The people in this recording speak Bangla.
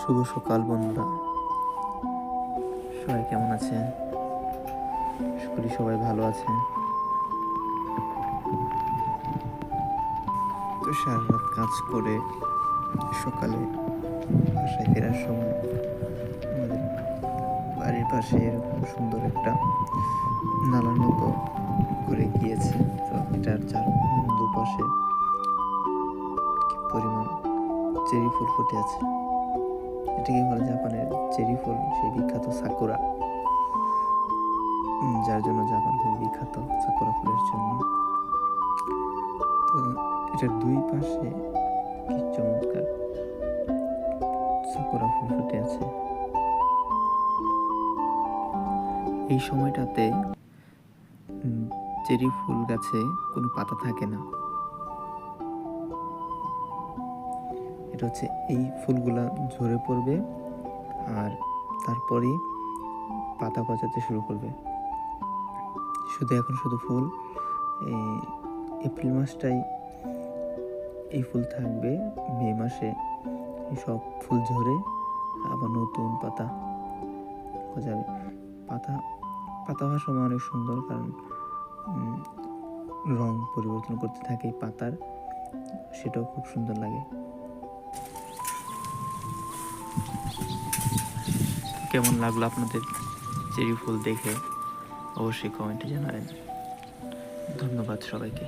শুভ সকাল বন্ধুরা, সবাই কেমন আছে? আশা করি সবাই ভালো আছে। তো সারা রাত কাজ করে সকালে বাসায় ফেরার সময় আমাদের বাড়ির পাশে এরকম সুন্দর একটা নালার মতো করে গিয়েছে। তো এটার দুপাশে কি পরিমাণ চেরি ফুল ফুটে আছে। এটাকে বলে জাপানের চেরি ফুল, সেই বিখ্যাত সাকুরা, যার জন্য জাপান খুবই বিখ্যাত সাকুরা ফুলের জন্য। তো এটার দুই পাশে কি চমৎকার সাকুরা ফুল ফুটে আছে। এই সময়টাতে চেরি ফুল গাছে কোনো পাতা থাকে না। এটা হচ্ছে এই ফুলগুলা ঝরে পড়বে আর তারপরেই পাতা গজাতে শুরু করবে। এখন শুধু ফুল, এই এপ্রিল মাসটাই এই ফুল থাকবে। মে মাসে সব ফুল ঝরে আবার নতুন পাতা গজাবে। পাতা হওয়ার সময় অনেক সুন্দর, কারণ রং পরিবর্তন করতে থাকে পাতার, সেটাও খুব সুন্দর লাগে। কেমন লাগলো আপনাদের চেরি ফুল দেখে অবশ্যই কমেন্টে জানাবেন। ধন্যবাদ সবাইকে।